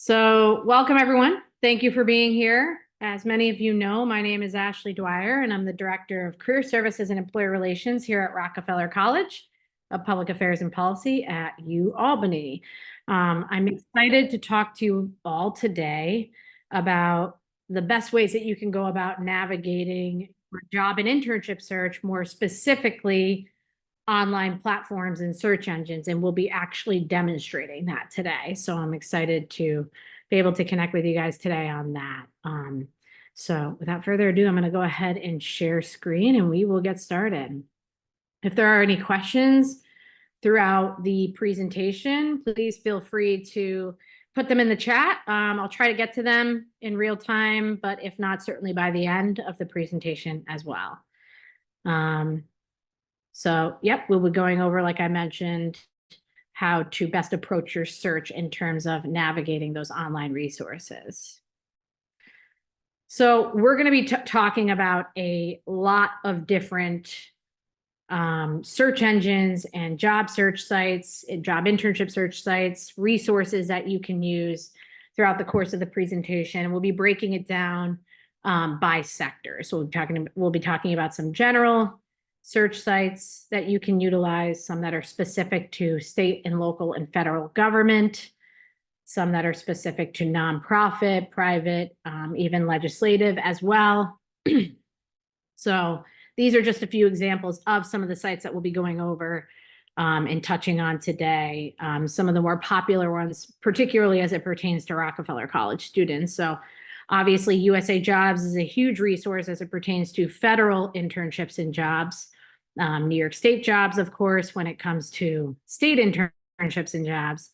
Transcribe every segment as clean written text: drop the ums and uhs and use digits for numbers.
So welcome everyone. Thank you for being here. As many of you know, my name is Ashley Dwyer and I'm the Director of Career Services and Employer Relations here at Rockefeller College of Public Affairs and Policy at UAlbany. I'm excited to talk to you all today about the best ways that you can go about navigating your job and internship search, more specifically online platforms and search engines, and we'll be actually demonstrating that today. So I'm excited to be able to connect with you guys today on that. So without further ado, I'm going to go ahead and share screen and we will get started. If there are any questions throughout the presentation, please feel free to put them in the chat. I'll try to get to them in real time, but if not, certainly by the end of the presentation as well. So, yep, we'll be going over, like I mentioned, how to best approach your search in terms of navigating those online resources. So we're going to be talking about a lot of different search engines and job search sites, job internship search sites, resources that you can use throughout the course of the presentation. We'll be breaking it down by sector. So we'll be talking about some general search sites that you can utilize, some that are specific to state and local and federal government, some that are specific to nonprofit, private, even legislative as well. So these are just a few examples of some of the sites that we'll be going over and touching on today. Some of the more popular ones, particularly as it pertains to Rockefeller College students. So obviously, USA Jobs is a huge resource as it pertains to federal internships and jobs. New York State Jobs, of course, when it comes to state internships and jobs.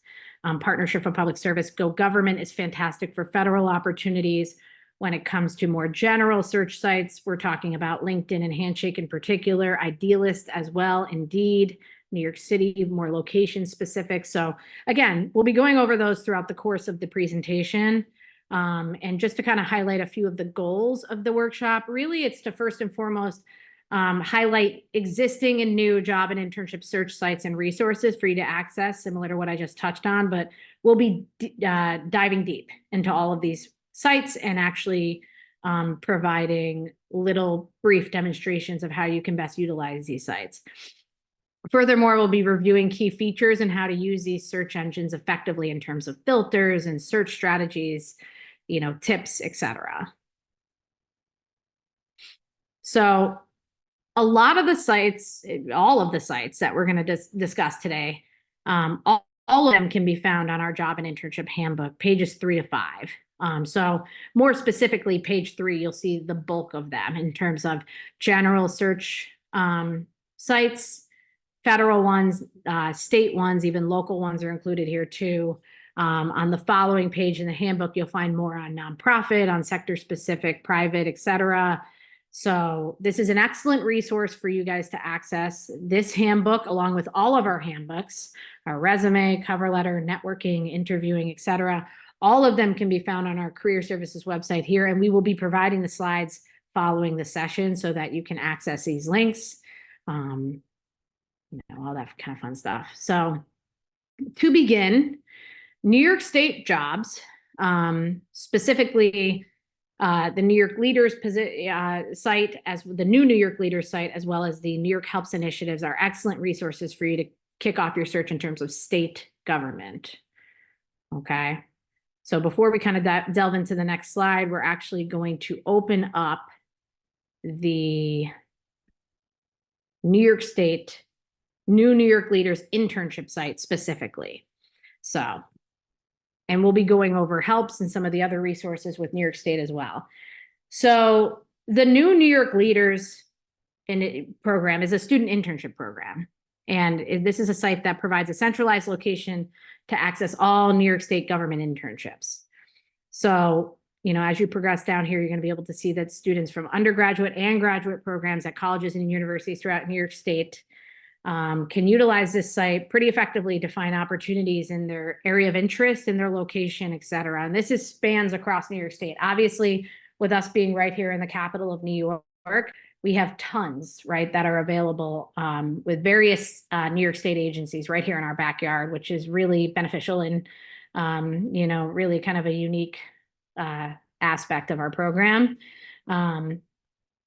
Partnership for Public Service, Go Government is fantastic for federal opportunities. When it comes to more general search sites, we're talking about LinkedIn and Handshake in particular, Idealist as well, Indeed, New York City, more location specific. So again, we'll be going over those throughout the course of the presentation. And just to kind of highlight a few of the goals of the workshop, really it's to first and foremost highlight existing and new job and internship search sites and resources for you to access, similar to what I just touched on, but we'll be diving deep into all of these sites and actually providing little brief demonstrations of how you can best utilize these sites. Furthermore, we'll be reviewing key features and how to use these search engines effectively in terms of filters and search strategies, tips, etc. So a lot of the sites, all of the sites that we're going to discuss today, all of them can be found on our job and internship handbook, pages 3 to 5. So more specifically, page 3, you'll see the bulk of them in terms of general search sites, federal ones, state ones, even local ones are included here too. On the following page in the handbook, you'll find more on nonprofit, on sector specific, private, etc. So this is an excellent resource for you guys to access. This handbook, along with all of our handbooks, our resume, cover letter, networking, interviewing, etc. All of them can be found on our career services website here, and we will be providing the slides following the session so that you can access these links, all that kind of fun stuff. So to begin, New York State Jobs, specifically the New York Leaders site, as the new New York Leaders site, as well as the New York Helps initiatives, are excellent resources for you to kick off your search in terms of state government. Okay. So before we kind of delve into the next slide, we're actually going to open up the New York State, new New York Leaders internship site specifically. So, and we'll be going over Helps and some of the other resources with New York State as well. So the new New York Leaders program is a student internship program. And this is a site that provides a centralized location to access all New York State government internships. So, as you progress down here, you're going to be able to see that students from undergraduate and graduate programs at colleges and universities throughout New York State can utilize this site pretty effectively to find opportunities in their area of interest, in their location, et cetera. And this spans across New York State. Obviously, with us being right here in the capital of New York, we have tons, right, that are available with various New York State agencies right here in our backyard, which is really beneficial in Really kind of a unique aspect of our program.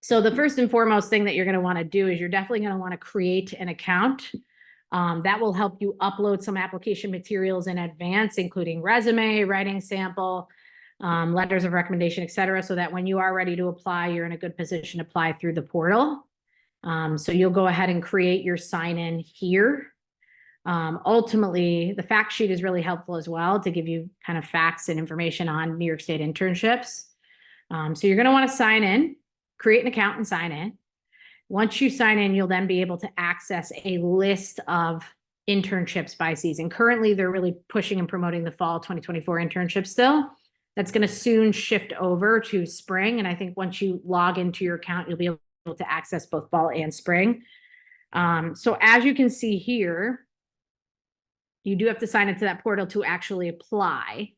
So the first and foremost thing that you're going to want to do is you're definitely going to want to create an account. That will help you upload some application materials in advance, including resume, writing sample, letters of recommendation, et cetera, so that when you are ready to apply, you're in a good position to apply through the portal. So you'll go ahead and create your sign-in here. Ultimately, the fact sheet is really helpful as well to give you kind of facts and information on New York State internships. So you're going to want to sign in, create an account and sign in. Once you sign in, you'll then be able to access a list of internships by season. Currently, they're really pushing and promoting the fall 2024 internship still. That's going to soon shift over to spring. And I think once you log into your account, you'll be able to access both fall and spring. So as you can see here, you do have to sign into that portal to actually apply.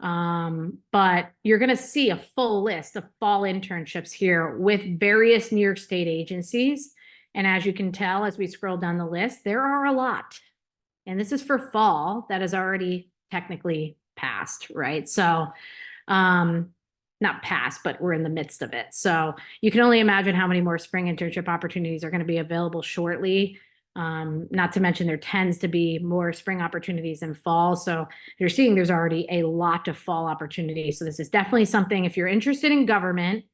But you're going to see a full list of fall internships here with various New York State agencies. And as you can tell, as we scroll down the list, there are a lot. And this is for fall that is already technically passed, right? So, not passed, but we're in the midst of it. So you can only imagine how many more spring internship opportunities are going to be available shortly. Not to mention there tends to be more spring opportunities than fall. So you're seeing there's already a lot of fall opportunities. So this is definitely something, if you're interested in government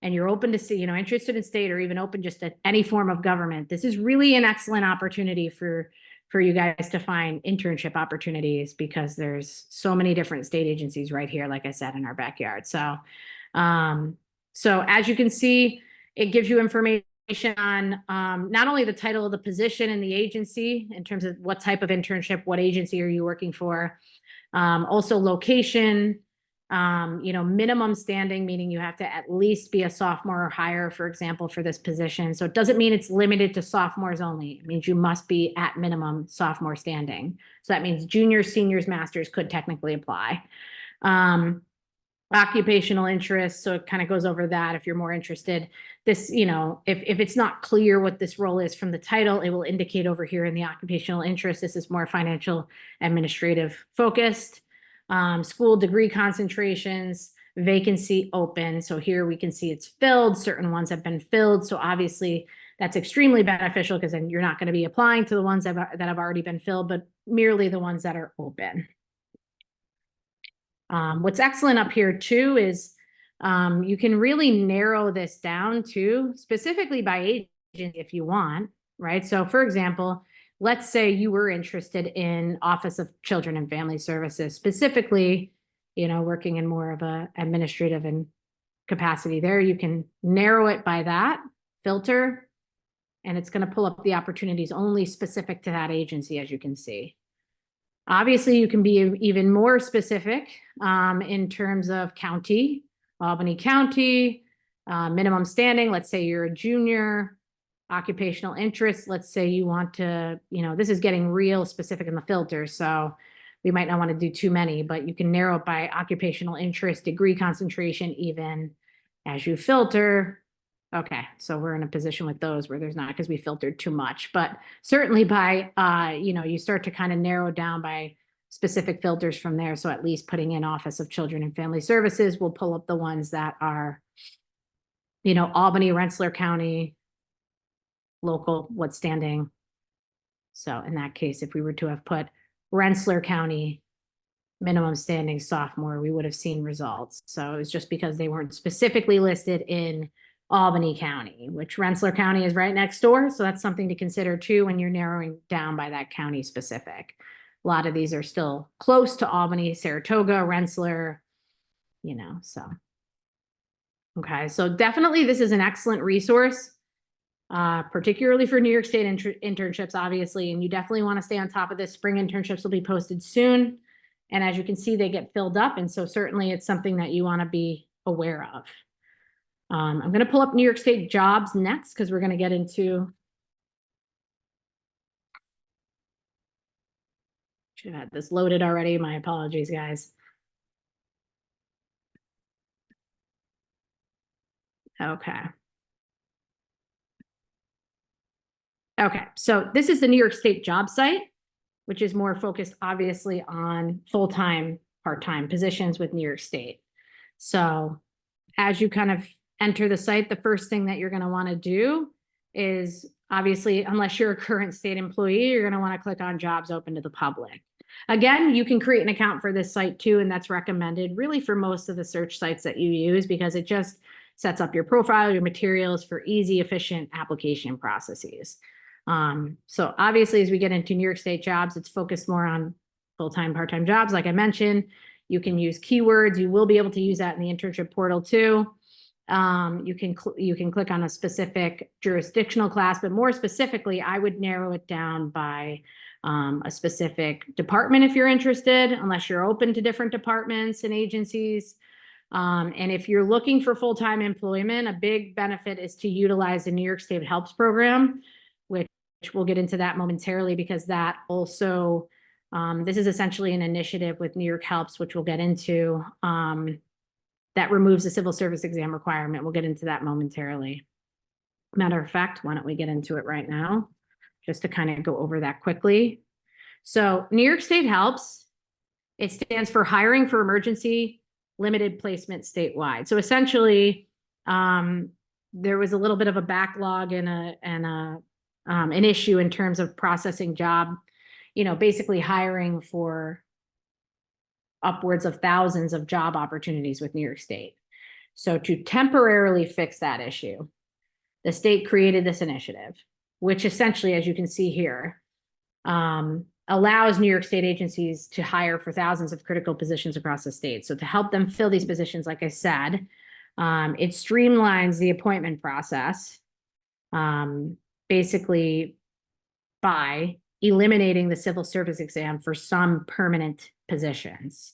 and you're open to see, interested in state or even open just at any form of government, this is really an excellent opportunity for you guys to find internship opportunities, because there's so many different state agencies right here, like I said, in our backyard. So, so as you can see, it gives you information on not only the title of the position in the agency in terms of what type of internship, what agency are you working for, also location, minimum standing, meaning you have to at least be a sophomore or higher, for example, for this position. So it doesn't mean it's limited to sophomores only. It means you must be at minimum sophomore standing. So that means juniors, seniors, masters could technically apply. Occupational interests, so it kind of goes over that if you're more interested. This, if it's not clear what this role is from the title, it will indicate over here in the occupational interest. This is more financial administrative focused. School degree concentrations, vacancy open. So here we can see it's filled. Certain ones have been filled. So obviously that's extremely beneficial, because then you're not going to be applying to the ones that have already been filled, but merely the ones that are open. What's excellent up here too is you can really narrow this down to specifically by agency if you want, right? So for example, let's say you were interested in Office of Children and Family Services, specifically, working in more of a administrative and capacity there. You can narrow it by that filter, and it's going to pull up the opportunities only specific to that agency, as you can see. Obviously, you can be even more specific in terms of county, Albany County, minimum standing. Let's say you're a junior, occupational interest. Let's say you want to, this is getting real specific in the filter. So we might not want to do too many, but you can narrow it by occupational interest, degree concentration, even as you filter. Okay, so we're in a position with those where there's not, because we filtered too much, but certainly by, you start to kind of narrow down by specific filters from there. So at least putting in Office of Children and Family Services will pull up the ones that are, Albany, Rensselaer County, local, what's standing. So in that case, if we were to have put Rensselaer County, minimum standing sophomore, we would have seen results. So it was just because they weren't specifically listed in Albany County, which Rensselaer County is right next door. So that's something to consider too when you're narrowing down by that county specific. A lot of these are still close to Albany, Saratoga, Rensselaer, so. Okay, so definitely this is an excellent resource, particularly for New York State internships, obviously, and you definitely want to stay on top of this. Spring internships will be posted soon. And as you can see, they get filled up. And so certainly it's something that you want to be aware of. I'm going to pull up New York State jobs next, because we're going to get into. Should have had this loaded already. My apologies, guys. Okay. Okay, so this is the New York State job site. which is more focused obviously on full-time, part-time positions with New York State. So as you kind of enter the site, the first thing that you're going to want to do is, obviously, unless you're a current state employee, you're going to want to click on jobs open to the public. Again, you can create an account for this site too, and that's recommended really for most of the search sites that you use, because it just sets up your profile, your materials for easy, efficient application processes. So obviously, as we get into New York State jobs, it's focused more on full-time, part-time jobs. Like I mentioned, you can use keywords. You will be able to use that in the internship portal too. You can click on a specific jurisdictional class, but more specifically, I would narrow it down by a specific department if you're interested, unless you're open to different departments and agencies. And if you're looking for full-time employment, a big benefit is to utilize the New York State Helps program, which we'll get into that momentarily, because that also, this is essentially an initiative with New York Helps, which we'll get into, that removes the civil service exam requirement. We'll get into that momentarily. Matter of fact, why don't we get into it right now, just to kind of go over that quickly. So New York State Helps, it stands for Hiring for Emergency Limited Placement Statewide. So essentially, there was a little bit of a backlog and an issue in terms of processing job, basically hiring for upwards of thousands of job opportunities with New York State. So to temporarily fix that issue, the state created this initiative, which essentially, as you can see here, allows New York State agencies to hire for thousands of critical positions across the state. So to help them fill these positions, like I said, it streamlines the appointment process, basically by eliminating the civil service exam for some permanent positions,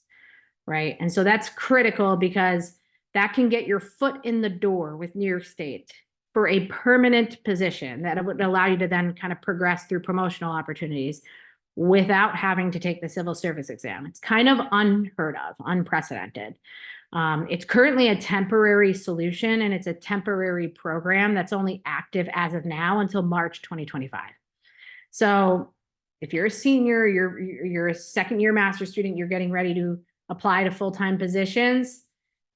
right? And so that's critical, because that can get your foot in the door with New York State for a permanent position that would allow you to then kind of progress through promotional opportunities without having to take the civil service exam. It's kind of unheard of, unprecedented. It's currently a temporary solution, and it's a temporary program that's only active as of now until March 2025. So if you're a senior, you're a second-year master's student, you're getting ready to apply to full-time positions,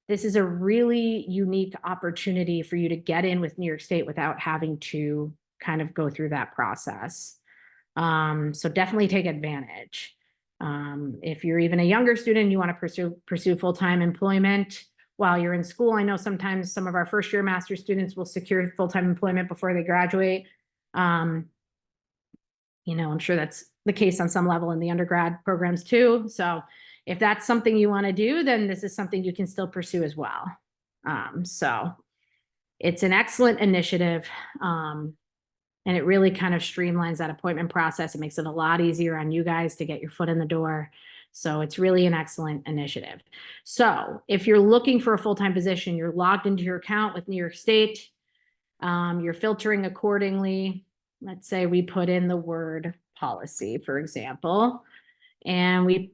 this is a really unique opportunity for you to get in with New York State without having to kind of go through that process. So definitely take advantage. If you're even a younger student, you want to pursue full-time employment while you're in school. I know sometimes some of our first-year master's students will secure full-time employment before they graduate. I'm sure that's the case on some level in the undergrad programs too. So if that's something you want to do, then this is something you can still pursue as well. So it's an excellent initiative. And it really kind of streamlines that appointment process. It makes it a lot easier on you guys to get your foot in the door. So it's really an excellent initiative. So if you're looking for a full-time position, you're logged into your account with New York State, you're filtering accordingly. Let's say we put in the word policy, for example, and we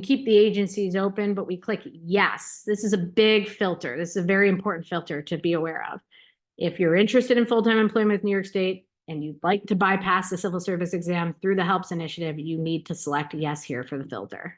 keep the agencies open, but we click yes. This is a big filter. This is a very important filter to be aware of. If you're interested in full-time employment with New York State and you'd like to bypass the civil service exam through the Helps initiative, you need to select yes here for the filter.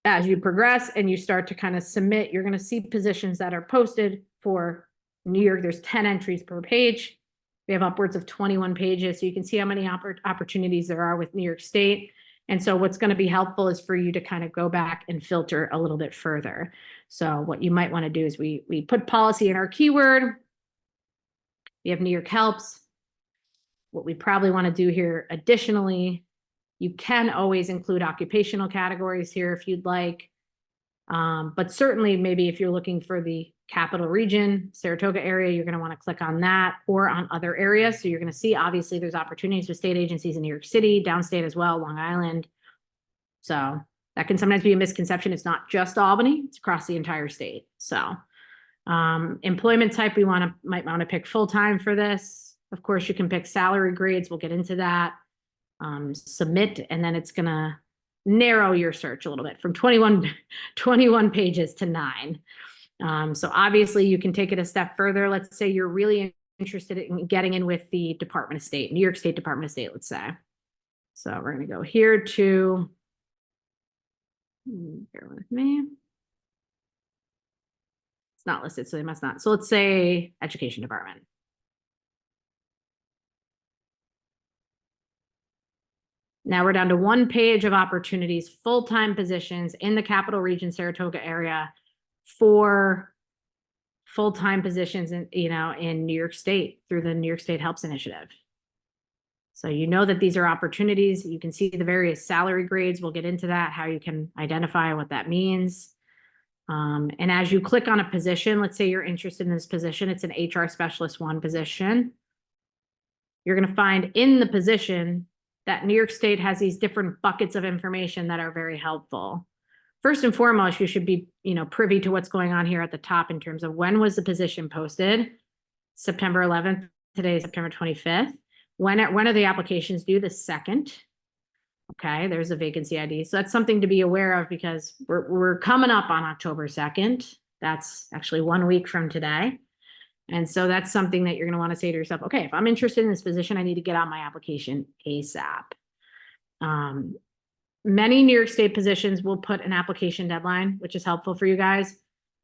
As you progress and you start to kind of submit, you're going to see positions that are posted for New York. There's 10 entries per page. We have upwards of 21 pages, so you can see how many opportunities there are with New York State. And so what's going to be helpful is for you to kind of go back and filter a little bit further. So what you might want to do is we put policy in our keyword. We have New York Helps. What we probably want to do here additionally, you can always include occupational categories here if you'd like. But certainly maybe if you're looking for the capital region, Saratoga area, you're going to want to click on that or on other areas. So you're going to see, obviously, there's opportunities with state agencies in New York City, downstate as well, Long Island. So that can sometimes be a misconception. It's not just Albany, it's across the entire state. So employment type, might want to pick full-time for this. Of course, you can pick salary grades. We'll get into that. Submit, and then it's going to narrow your search a little bit from 21 pages to 9. So obviously you can take it a step further. Let's say you're really interested in getting in with the Department of State, New York State Department of State, let's say. So we're going to go here to, bear with me. It's not listed, so they must not. So let's say education department. Now we're down to one page of opportunities, full-time positions in the Capital Region, Saratoga area for full-time positions in, in New York State through the New York State Helps Initiative. So you know that these are opportunities. You can see the various salary grades. We'll get into that, how you can identify what that means. And as you click on a position, let's say you're interested in this position, it's an HR Specialist 1 position. You're going to find in the position that New York State has these different buckets of information that are very helpful. First and foremost, you should be, privy to what's going on here at the top in terms of when was the position posted? September 11th, today is September 25th. When are the applications due? The 2nd. Okay, there's a vacancy ID. So that's something to be aware of because we're coming up on October 2nd. That's actually 1 week from today. And so that's something that you're going to want to say to yourself, okay, if I'm interested in this position, I need to get on my application ASAP. Many New York State positions will put an application deadline, which is helpful for you guys.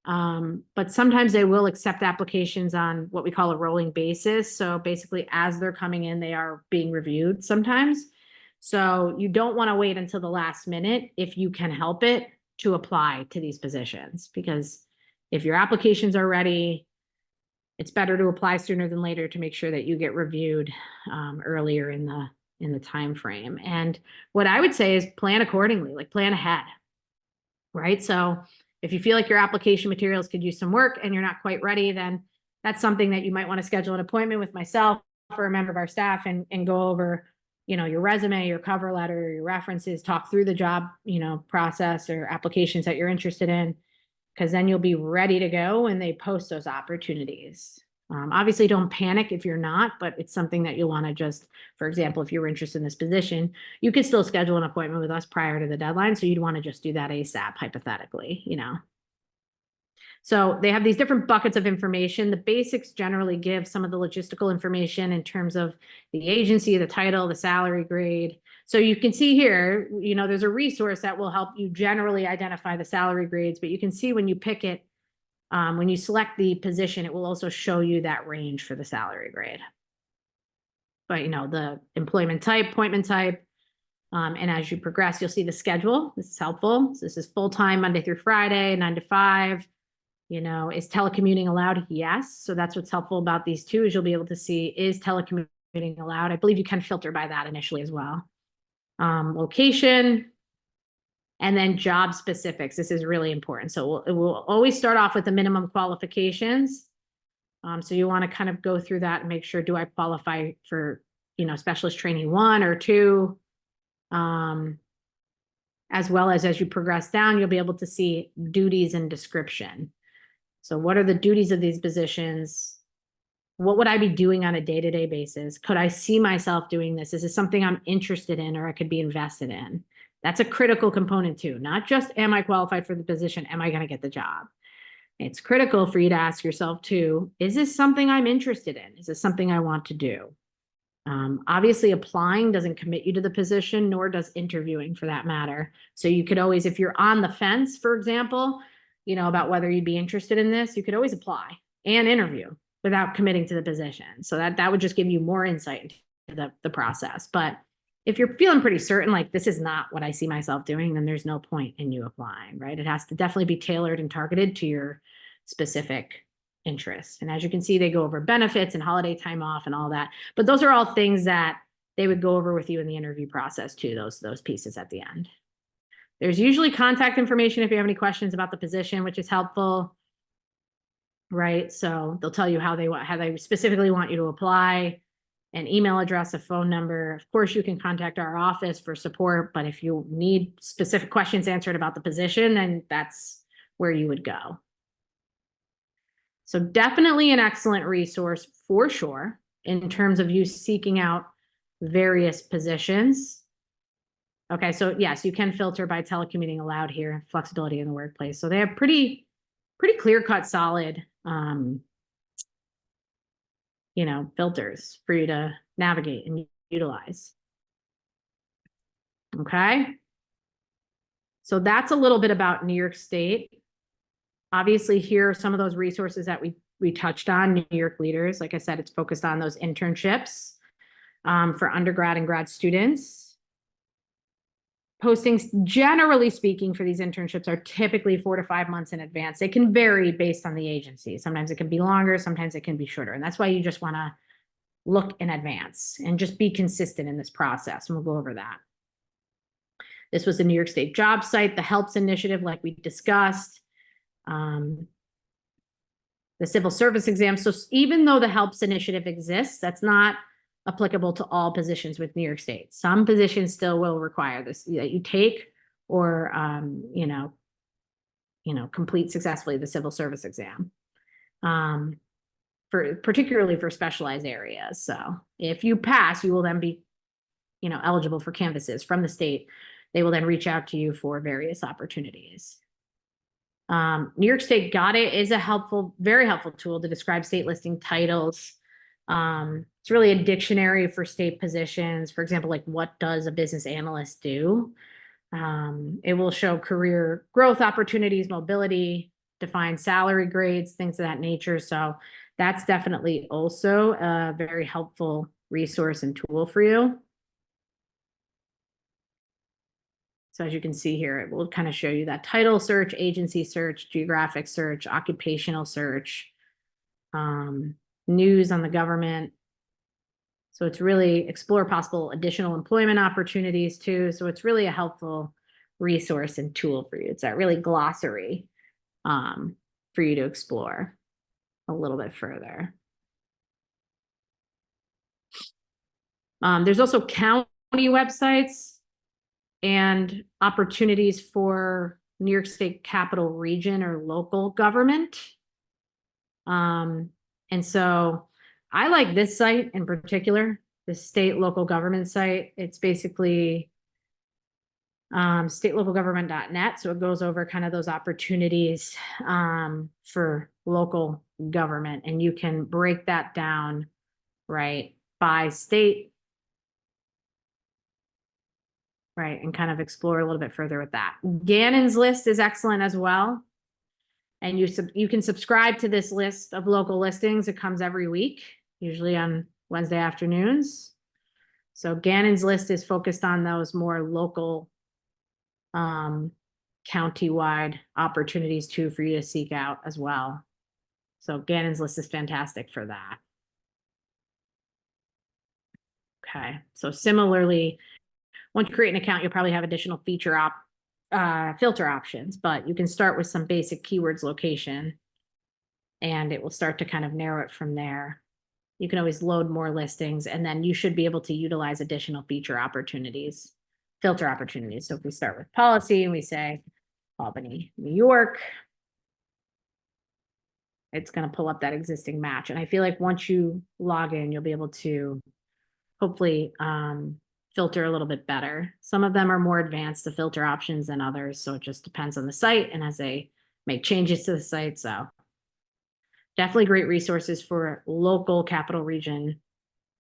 But sometimes they will accept applications on what we call a rolling basis. So basically, as they're coming in, they are being reviewed sometimes. So you don't want to wait until the last minute, if you can help it, to apply to these positions. Because if your applications are ready, it's better to apply sooner than later to make sure that you get reviewed earlier in the time frame. And what I would say is plan accordingly, like plan ahead, right? So if you feel like your application materials could use some work and you're not quite ready, then that's something that you might want to schedule an appointment with myself or a member of our staff and go over, your resume, your cover letter, your references, talk through the job, process or applications that you're interested in, because then you'll be ready to go when they post those opportunities. Obviously, don't panic if you're not, but it's something that you'll want to just, for example, if you're interested in this position, you could still schedule an appointment with us prior to the deadline. So you'd want to just do that ASAP, hypothetically, So they have these different buckets of information. The basics generally give some of the logistical information in terms of the agency, the title, the salary grade. So you can see here, there's a resource that will help you generally identify the salary grades, but you can see when you pick it, when you select the position, it will also show you that range for the salary grade. But, the employment type, appointment type, and as you progress, you'll see the schedule. This is helpful. So this is full-time Monday through Friday, 9 to 5. Is telecommuting allowed? Yes. So that's what's helpful about these two is you'll be able to see, is telecommuting allowed? I believe you can filter by that initially as well. Location, and then job specifics. This is really important. So we'll always start off with the minimum qualifications. So you want to kind of go through that and make sure, do I qualify for, specialist training 1 or 2? As well as you progress down, you'll be able to see duties and description. So what are the duties of these positions? What would I be doing on a day-to-day basis? Could I see myself doing this? Is this something I'm interested in or I could be invested in? That's a critical component too. Not just, am I qualified for the position? Am I going to get the job? It's critical for you to ask yourself too, is this something I'm interested in? Is this something I want to do? Obviously, applying doesn't commit you to the position, nor does interviewing for that matter. So you could always, if you're on the fence, for example, about whether you'd be interested in this, you could always apply and interview without committing to the position. So that would just give you more insight into the process. But if you're feeling pretty certain, like this is not what I see myself doing, then there's no point in you applying, right? It has to definitely be tailored and targeted to your specific interests. And as you can see, they go over benefits and holiday time off and all that. But those are all things that they would go over with you in the interview process too, those pieces at the end. There's usually contact information if you have any questions about the position, which is helpful, right? So they'll tell you how they specifically want you to apply, an email address, a phone number. Of course, you can contact our office for support, but if you need specific questions answered about the position, then that's where you would go. So definitely an excellent resource for sure in terms of you seeking out various positions. Okay, so yes, you can filter by telecommuting allowed here, flexibility in the workplace. So they have pretty clear-cut, solid, filters for you to navigate and utilize. Okay. So that's a little bit about New York State. Obviously, here are some of those resources that we touched on. New York Leaders, like I said, it's focused on those internships for undergrad and grad students. Postings, generally speaking, for these internships are typically 4 to 5 months in advance. They can vary based on the agency. Sometimes it can be longer, sometimes it can be shorter. And that's why you just want to look in advance and just be consistent in this process. And we'll go over that. This was the New York State job site, the HELPS initiative, like we discussed. The civil service exam. So even though the HELPS initiative exists, that's not applicable to all positions with New York State. Some positions still will require this, that you take or, complete successfully the civil service exam, particularly for specialized areas. So if you pass, you will then be, eligible for canvases from the state. They will then reach out to you for various opportunities. New York State Got It is a very helpful tool to describe state listing titles. It's really a dictionary for state positions. For example, like what does a business analyst do? It will show career growth opportunities, mobility, define salary grades, things of that nature. So that's definitely also a very helpful resource and tool for you. So as you can see here, it will kind of show you that title search, agency search, geographic search, occupational search, news on the government. So it's really explore possible additional employment opportunities too. So it's really a helpful resource and tool for you. It's that really glossary for you to explore a little bit further. There's also county websites and opportunities for New York State Capital Region or local government. And so I like this site in particular, the state local government site. It's basically statelocalgovernment.net. So it goes over kind of those opportunities for local government, and you can break that down, right, by state, right, and kind of explore a little bit further with that. Gannon's list is excellent as well. And you can subscribe to this list of local listings. It comes every week, usually on Wednesday afternoons. So Gannon's list is focused on those more local, county-wide opportunities too for you to seek out as well. So Gannon's list is fantastic for that. Okay, so similarly, once you create an account, you'll probably have additional filter options, but you can start with some basic keywords location, and it will start to kind of narrow it from there. You can always load more listings, and then you should be able to utilize additional filter opportunities. So if we start with policy and we say Albany, New York, it's going to pull up that existing match. And I feel like once you log in, you'll be able to hopefully filter a little bit better. Some of them are more advanced, the filter options, than others. So it just depends on the site and as they make changes to the site. So definitely great resources for local capital region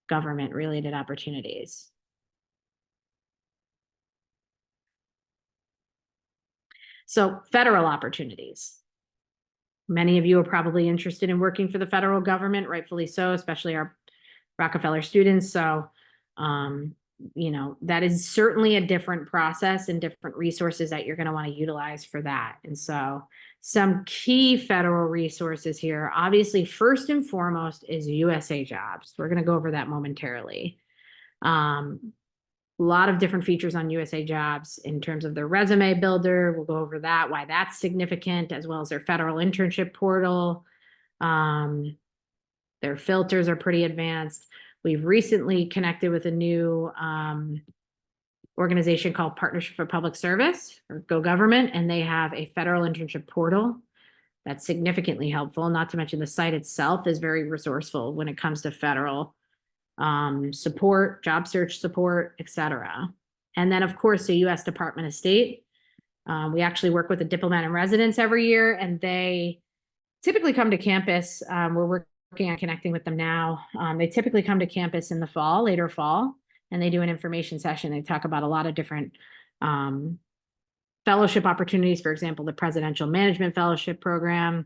government related opportunities. So federal opportunities. Many of you are probably interested in working for the federal government, rightfully so, especially our Rockefeller students. So, that is certainly a different process and different resources that you're going to want to utilize for that. And so some key federal resources here, obviously, first and foremost is USA Jobs. We're going to go over that momentarily. A lot of different features on USA Jobs in terms of their resume builder. We'll go over that, why that's significant, as well as their federal internship portal. Their filters are pretty advanced. We've recently connected with a new organization called Partnership for Public Service, or Go Government, and they have a federal internship portal that's significantly helpful. Not to mention the site itself is very resourceful when it comes to federal support, job search support, etc. And then, of course, the U.S. Department of State. We actually work with a diplomat in residence every year, and they typically come to campus. We're working on connecting with them now. They typically come to campus in the fall, later fall, and they do an information session. They talk about a lot of different fellowship opportunities, for example, the Presidential Management Fellowship Program,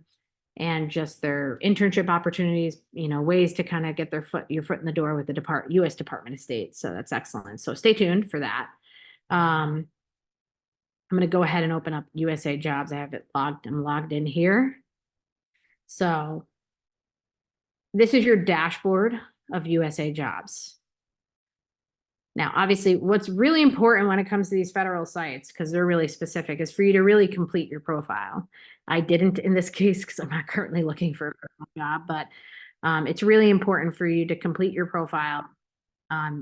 and just their internship opportunities, ways to kind of get your foot in the door with the U.S. Department of State. So that's excellent. So stay tuned for that. I'm going to go ahead and open up USA Jobs. I have it logged. I'm logged in here. So this is your dashboard of USA Jobs. Now, obviously, what's really important when it comes to these federal sites, because they're really specific, is for you to really complete your profile. I didn't in this case because I'm not currently looking for a job, but it's really important for you to complete your profile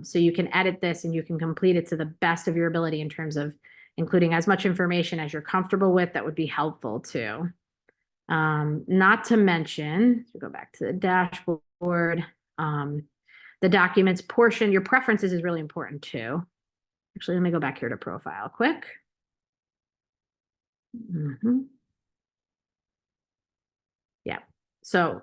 so you can edit this and you can complete it to the best of your ability in terms of including as much information as you're comfortable with that would be helpful too. Not to mention, go back to the dashboard, the documents portion, your preferences is really important too. Actually, let me go back here to profile quick. Yeah. So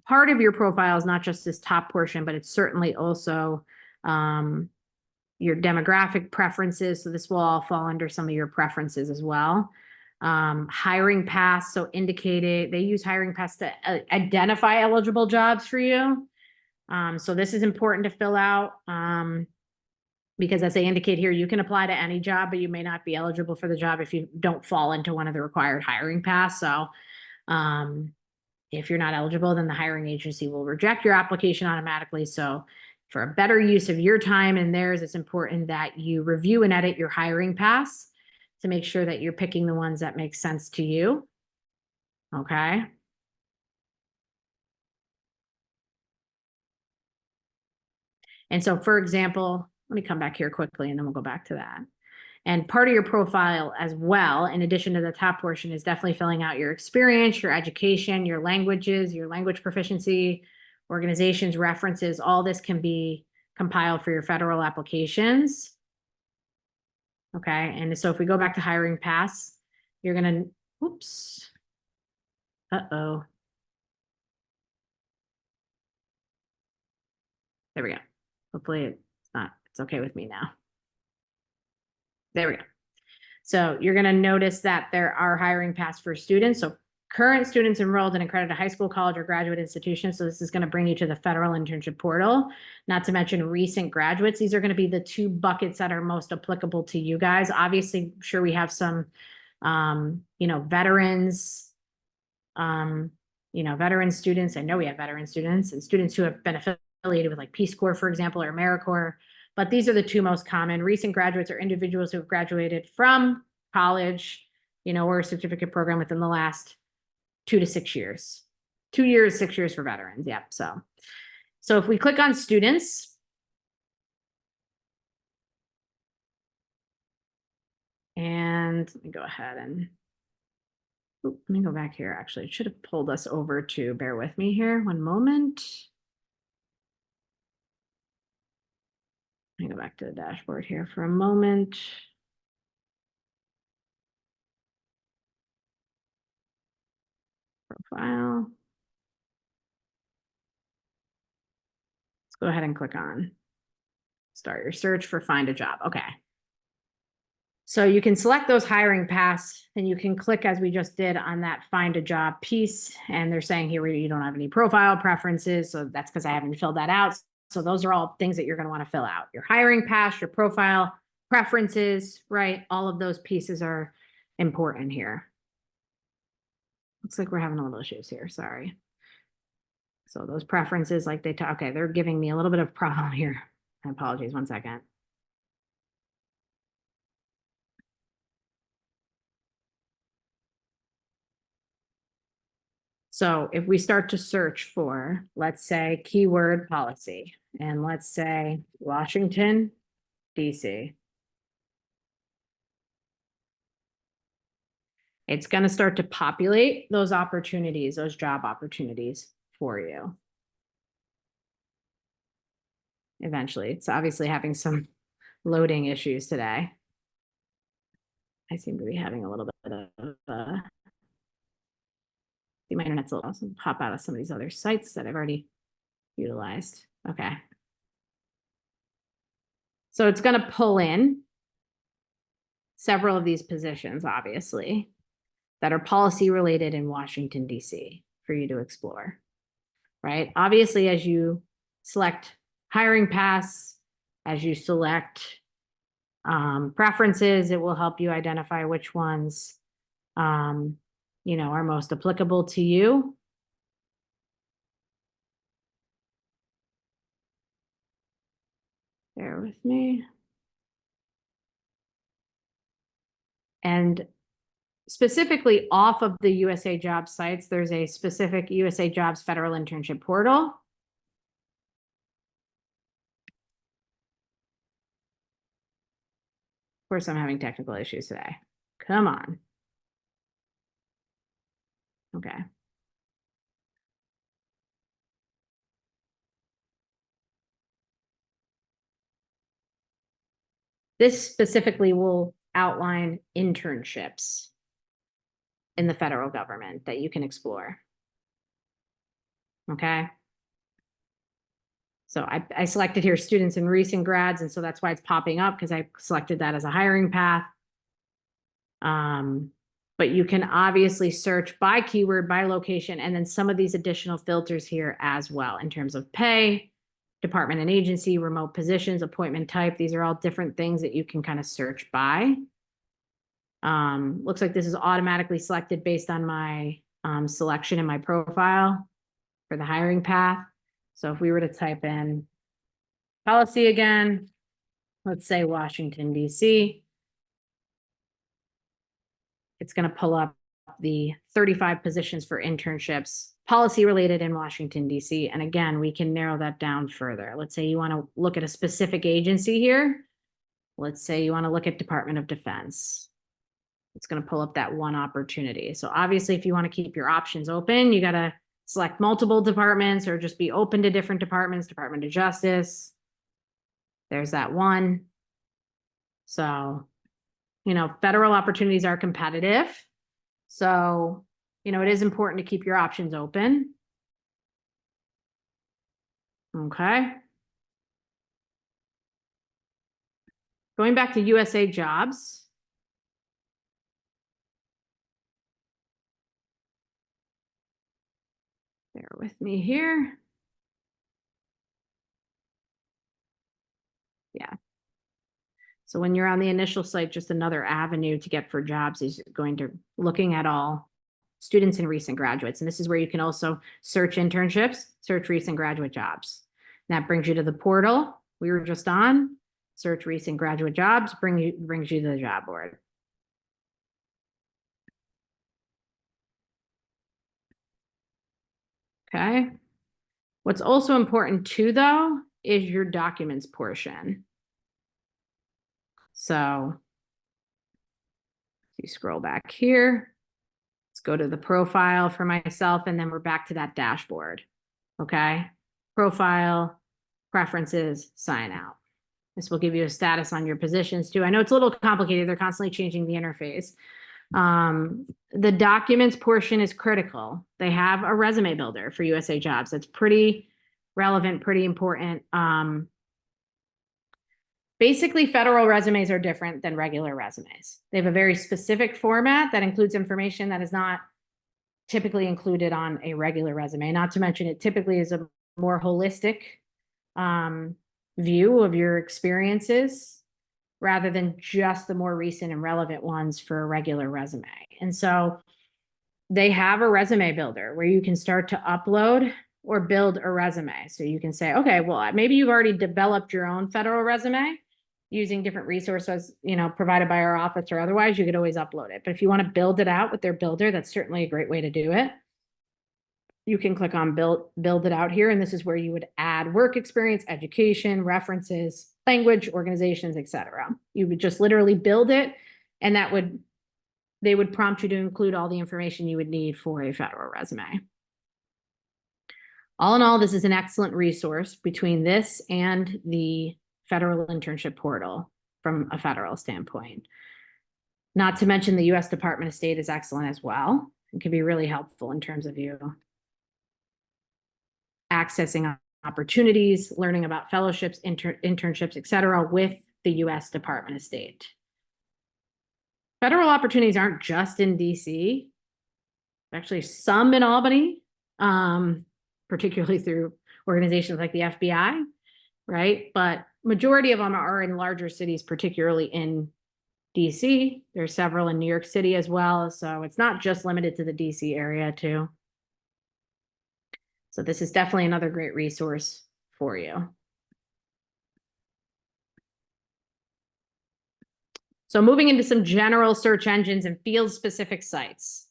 part of your profile is not just this top portion, but it's certainly also your demographic preferences. So this will all fall under some of your preferences as well. Hiring pass, so indicated, they use hiring pass to identify eligible jobs for you. So this is important to fill out because as they indicate here, you can apply to any job, but you may not be eligible for the job if you don't fall into one of the required hiring pass. So if you're not eligible, then the hiring agency will reject your application automatically. So for a better use of your time and theirs, it's important that you review and edit your hiring pass to make sure that you're picking the ones that make sense to you. Okay. And so, for example, let me come back here quickly and then we'll go back to that. And part of your profile as well, in addition to the top portion, is definitely filling out your experience, your education, your languages, your language proficiency, organizations, references. All this can be compiled for your federal applications. Okay. And so if we go back to hiring pass, you're going to, oops. Uh-oh. There we go. Hopefully it's okay with me now. There we go. So you're going to notice that there are hiring paths for students. So current students enrolled in accredited high school, college, or graduate institution. So this is going to bring you to the federal internship portal, not to mention recent graduates. These are going to be the two buckets that are most applicable to you guys. Obviously, I'm sure we have some, veterans, veteran students. I know we have veteran students and students who have been affiliated with like Peace Corps, for example, or AmeriCorps. But these are the two most common. Recent graduates are individuals who have graduated from college, or a certificate program within the last 2 to 6 years. 2 years, 6 years for veterans. Yep. So if we click on students, and let me go ahead and let me go back here. Actually, it should have pulled us over to, bear with me here, one moment. Let me go back to the dashboard here for a moment. Profile. Let's go ahead and click on start your search for find a job. Okay. So you can select those hiring paths and you can click as we just did on that find a job piece. And they're saying here you don't have any profile preferences. So that's because I haven't filled that out. So those are all things that you're going to want to fill out. Your hiring path, your profile, preferences, right? All of those pieces are important here. Looks like we're having a little issues here. Sorry. So those preferences, like okay, they're giving me a little bit of problem here. Apologies, 1 second. So if we start to search for, let's say, keyword policy, and let's say Washington, DC. It's going to start to populate those opportunities, those job opportunities for you. Eventually, it's obviously having some loading issues today. I seem to be having a little bit of, my internet's a little awesome. Pop out of some of these other sites that I've already utilized. Okay. So it's going to pull in several of these positions, obviously, that are policy related in Washington, D.C. for you to explore, right? Obviously, as you select hiring paths, as you select preferences, it will help you identify which ones, are most applicable to you. Bear with me. And specifically off of the USA Jobs sites, there's a specific USA Jobs federal internship portal. Of course, I'm having technical issues today. Come on. Okay. This specifically will outline internships in the federal government that you can explore. Okay. So I selected here students and recent grads, and so that's why it's popping up, because I selected that as a hiring path. But you can obviously search by keyword, by location, and then some of these additional filters here as well in terms of pay, department and agency, remote positions, appointment type. These are all different things that you can kind of search by. Looks like this is automatically selected based on my selection in my profile for the hiring path. So if we were to type in policy again, let's say Washington, D.C., it's going to pull up the 35 positions for internships, policy related in Washington, D.C. And again, we can narrow that down further. Let's say you want to look at a specific agency here. Let's say you want to look at Department of Defense. It's going to pull up that one opportunity. So obviously, if you want to keep your options open, you got to select multiple departments or just be open to different departments, Department of Justice. There's that one. So, federal opportunities are competitive. So, it is important to keep your options open. Okay. Going back to USA Jobs. Bear with me here. Yeah. So when you're on the initial site, just another avenue to get for jobs is looking at all students and recent graduates. And this is where you can also search internships, search recent graduate jobs. And that brings you to the portal we were just on. Search recent graduate jobs, brings you to the job board. Okay. What's also important too, though, is your documents portion. So if you scroll back here, let's go to the profile for myself, and then we're back to that dashboard. Okay. Profile, preferences, sign out. This will give you a status on your positions too. I know it's a little complicated. They're constantly changing the interface. The documents portion is critical. They have a resume builder for USA Jobs. That's pretty relevant, pretty important. Basically, federal resumes are different than regular resumes. They have a very specific format that includes information that is not typically included on a regular resume. Not to mention, it typically is a more holistic view of your experiences rather than just the more recent and relevant ones for a regular resume. And so they have a resume builder where you can start to upload or build a resume. So you can say, okay, well, maybe you've already developed your own federal resume using different resources, provided by our office or otherwise. You could always upload it. But if you want to build it out with their builder, that's certainly a great way to do it. You can click on build it out here, and this is where you would add work experience, education, references, language, organizations, etc. You would just literally build it, and they would prompt you to include all the information you would need for a federal resume. All in all, this is an excellent resource between this and the federal internship portal from a federal standpoint. Not to mention the U.S. Department of State is excellent as well. It can be really helpful in terms of you accessing opportunities, learning about fellowships, internships, et cetera, with the U.S. Department of State. Federal opportunities aren't just in DC. Actually, some in Albany, particularly through organizations like the FBI, right? But majority of them are in larger cities, particularly in DC. There's several in New York City as well. So it's not just limited to the DC area too. So this is definitely another great resource for you. So moving into some general search engines and field specific sites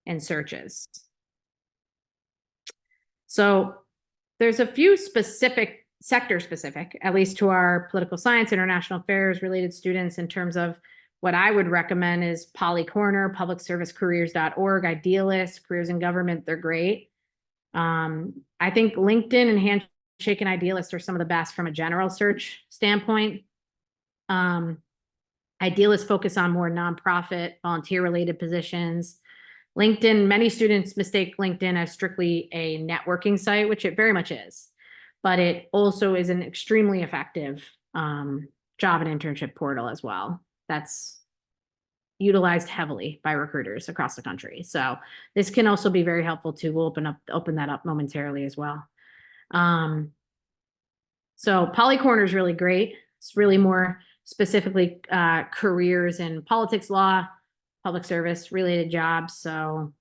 and searches. So there's a few specific, sector specific, at least to our political science, international affairs related students, in terms of what I would recommend is Polycorner, publicservicecareers.org, Idealist, Careers in Government, they're great. I think LinkedIn and Handshake and Idealist are some of the best from a general search standpoint. Idealist focus on more nonprofit, volunteer-related positions. LinkedIn, many students mistake LinkedIn as strictly a networking site, which it very much is, but it also is an extremely effective job and internship portal as well. That's utilized heavily by recruiters across the country. So this can also be very helpful too. We'll open that up momentarily as well. So Polycorner is really great. It's really more specifically careers in politics, law, public service related jobs. So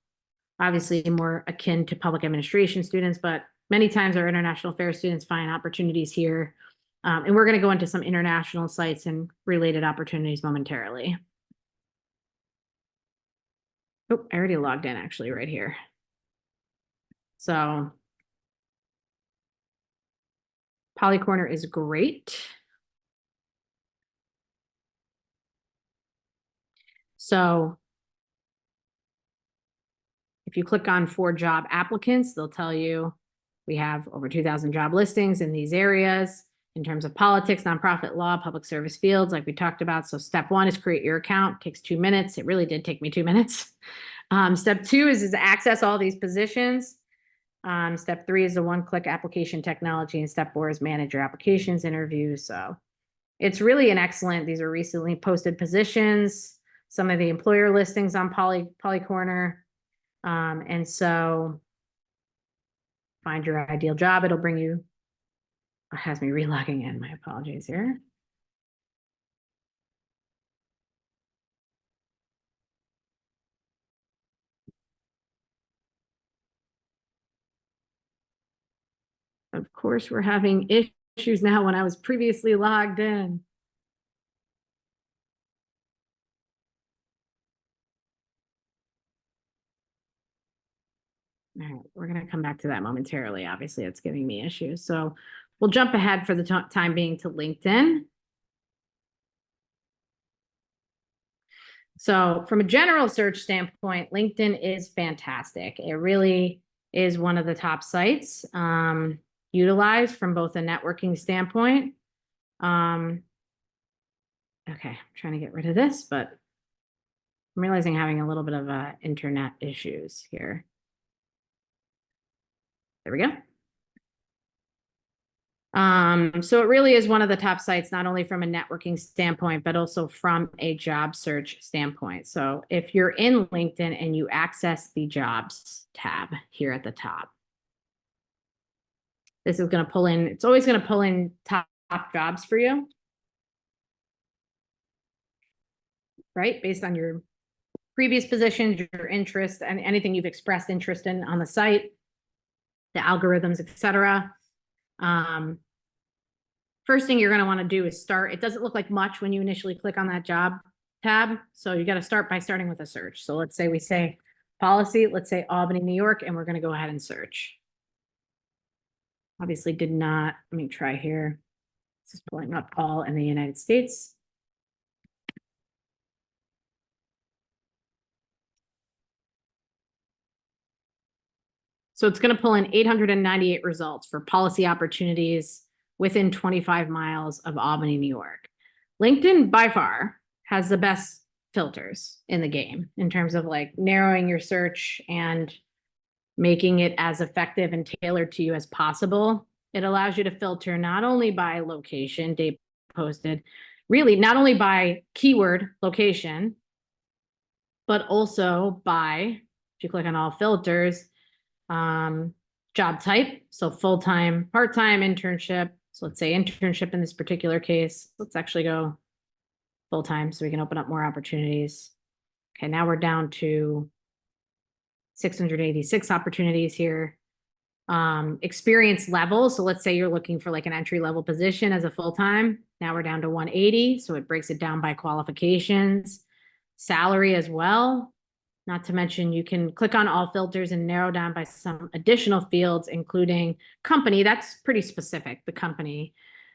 obviously more akin to public administration students, but many times our international affairs students find opportunities here. And we're going to go into some international sites and related opportunities momentarily. Oh, I already logged in actually right here. So Polycorner is great. So if you click on for job applicants, they'll tell you we have over 2,000 job listings in these areas in terms of politics, nonprofit, law, public service fields, like we talked about. So step one is create your account. It takes 2 minutes. It really did take me 2 minutes. Step two is to access all these positions. Step three is the one-click application technology, and step four is manage your applications, interviews. So it's really an excellent, these are recently posted positions, some of the employer listings on Polycorner. And so find your ideal job. It'll bring you, it has me relogging in. My apologies here. Of course, we're having issues now when I was previously logged in. All right, we're going to come back to that momentarily. Obviously, it's giving me issues. So we'll jump ahead for the time being to LinkedIn. So from a general search standpoint, LinkedIn is fantastic. It really is one of the top sites utilized from both a networking standpoint. Okay, I'm trying to get rid of this, but I'm realizing having a little bit of internet issues here. There we go. So it really is one of the top sites, not only from a networking standpoint, but also from a job search standpoint. So if you're in LinkedIn and you access the jobs tab here at the top, this is going to pull in, it's always going to pull in top jobs for you, right? Based on your previous positions, your interest, and anything you've expressed interest in on the site, the algorithms, etc. First thing you're going to want to do is start. It doesn't look like much when you initially click on that job tab. So you got to start by starting with a search. So let's say we say policy, let's say Albany, New York, and we're going to go ahead and search. Obviously did not, let me try here. This is pulling up all in the United States. So it's going to pull in 898 results for policy opportunities within 25 miles of Albany, New York. LinkedIn by far has the best filters in the game in terms of like narrowing your search and making it as effective and tailored to you as possible. it allows you to filter not only by location, date posted, really not only by keyword location, but also by, if you click on all filters, job type. So full-time, part-time, internship. So let's say internship in this particular case. Let's actually go full-time so we can open up more opportunities. Okay, now we're down to 686 opportunities here. Experience level. So let's say you're looking for like an entry-level position as a full-time. Now we're down to 180. So it breaks it down by qualifications, salary as well. Not to mention you can click on all filters and narrow down by some additional fields, including company. That's pretty specific, the company.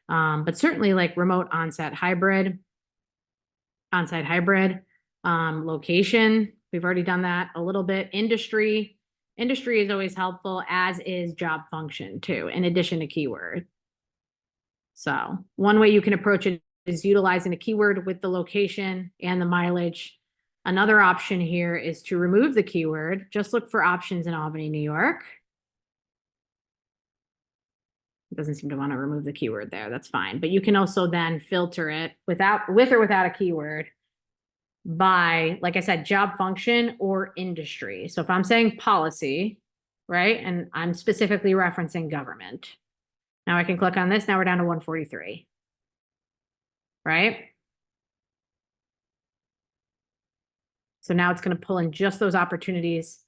But certainly like remote on-site hybrid, location. We've already done that a little bit. Industry is always helpful, as is job function too, in addition to keyword. So one way you can approach it is utilizing the keyword with the location and the mileage. Another option here is to remove the keyword. Just look for options in Albany, New York. It doesn't seem to want to remove the keyword there. That's fine. But you can also then filter it with or without a keyword by, like I said, job function or industry. So if I'm saying policy, right, and I'm specifically referencing government, now I can click on this. Now we're down to 143, right? So now it's going to pull in just those opportunities,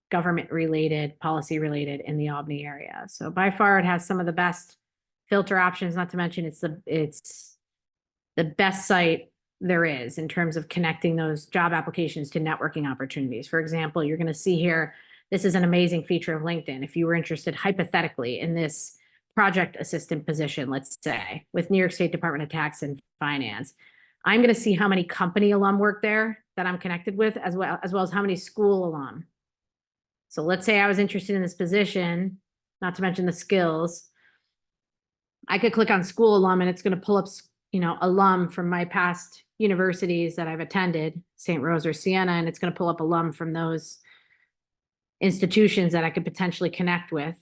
government related, policy related in the Albany area. So by far it has some of the best filter options, not to mention it's the best site there is in terms of connecting those job applications to networking opportunities. For example, you're going to see here, this is an amazing feature of LinkedIn. If you were interested hypothetically in this project assistant position, let's say, with New York State Department of Tax and Finance, I'm going to see how many company alum work there that I'm connected with, as well as how many school alum. So let's say I was interested in this position, not to mention the skills. I could click on school alum and it's going to pull up, alum from my past universities that I've attended, St. Rose or Siena, and it's going to pull up alum from those institutions that I could potentially connect with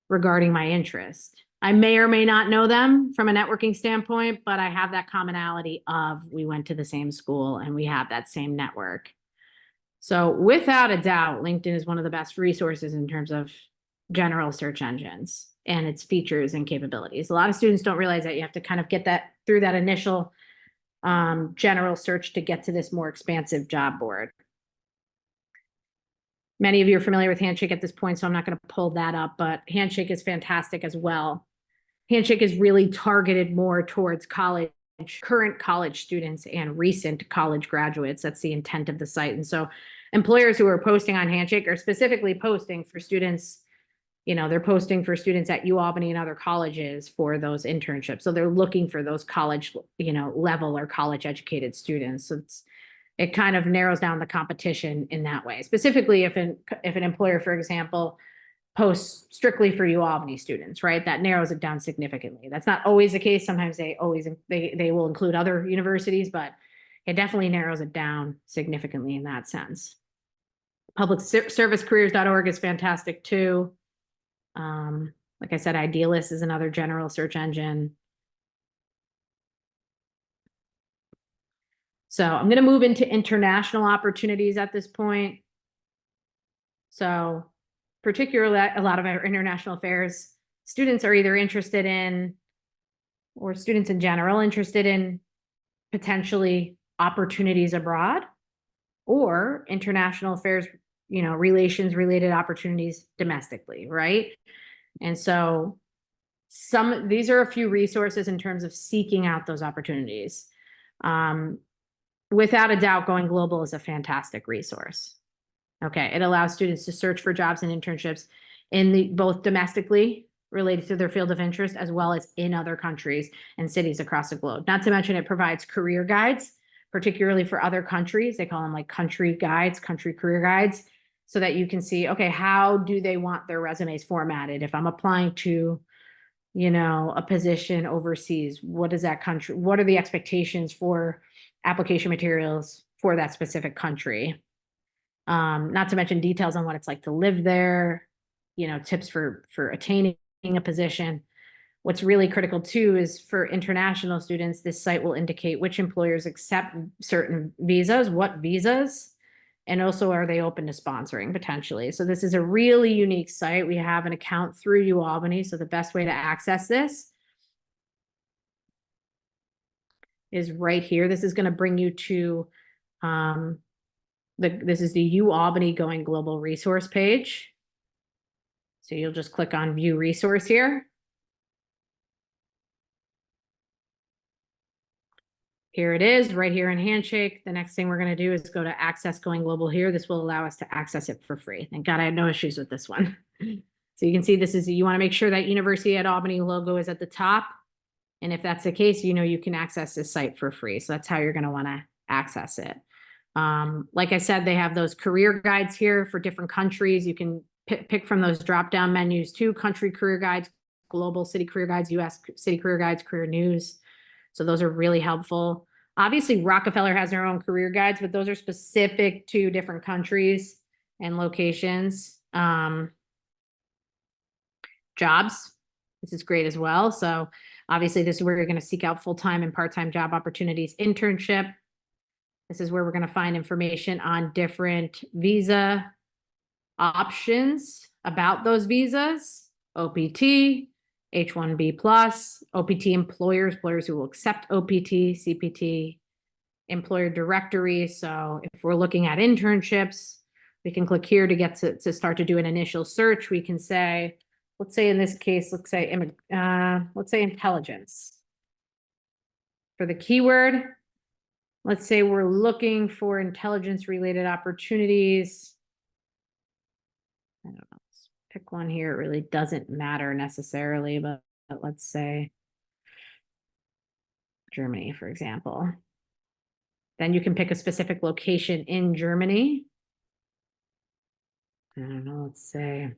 regarding my interest. I may or may not know them from a networking standpoint, but I have that commonality of we went to the same school and we have that same network. So without a doubt, LinkedIn is one of the best resources in terms of general search engines and its features and capabilities. A lot of students don't realize that you have to kind of get that through that initial general search to get to this more expansive job board. Many of you are familiar with Handshake at this point, so I'm not going to pull that up, but Handshake is fantastic as well. Handshake is really targeted more towards current college students and recent college graduates. That's the intent of the site. And so employers who are posting on Handshake are specifically posting for students, they're posting for students at UAlbany and other colleges for those internships. So they're looking for those college, level or college educated students. So it kind of narrows down the competition in that way. Specifically, if an employer, for example, posts strictly for UAlbany students, right? That narrows it down significantly. That's not always the case. Sometimes they will include other universities, but it definitely narrows it down significantly in that sense. Publicservicecareers.org is fantastic too. Like I said, Idealist is another general search engine. So I'm going to move into international opportunities at this point. So particularly a lot of our international affairs students are either interested in, or students in general interested in potentially opportunities abroad or international affairs, relations related opportunities domestically, right? And so these are a few resources in terms of seeking out those opportunities. Without a doubt, Going Global is a fantastic resource. Okay, it allows students to search for jobs and internships in both domestically related to their field of interest, as well as in other countries and cities across the globe. Not to mention it provides career guides, particularly for other countries. They call them like country guides, country career guides, so that you can see, okay, how do they want their resumes formatted? If I'm applying to, a position overseas, what is that country? What are the expectations for application materials for that specific country? Not to mention details on what it's like to live there, tips for attaining a position. What's really critical too is for international students, this site will indicate which employers accept certain visas, what visas, and also are they open to sponsoring potentially. So this is a really unique site. We have an account through UAlbany, so the best way to access this is right here. This is going to bring you to this is the UAlbany Going Global resource page. So you'll just click on view resource here. Here it is, right here in Handshake. The next thing we're going to do is go to Access Going Global here. This will allow us to access it for free. Thank God I had no issues with this one. So you can see this is, you want to make sure that University at Albany logo is at the top. And if that's the case, you can access this site for free. So that's how you're going to want to access it. Like I said, they have those career guides here for different countries. You can pick from those drop-down menus too: country career guides, global city career guides, US city career guides, career news. So those are really helpful. Obviously, Rockefeller has their own career guides, but those are specific to different countries and locations. Jobs, this is great as well. So obviously, this is where you're going to seek out full-time and part-time job opportunities. Internship, this is where we're going to find information on different visa options about those visas: OPT, H-1B plus, OPT employers who will accept OPT, CPT, employer directory. So if we're looking at internships, we can click here to get to start to do an initial search. We can say, let's say in this case, let's say intelligence. For the keyword, let's say we're looking for intelligence related opportunities. I don't know. Pick one here. It really doesn't matter necessarily, but let's say Germany, for example. Then you can pick a specific location in Germany. I don't know, let's say,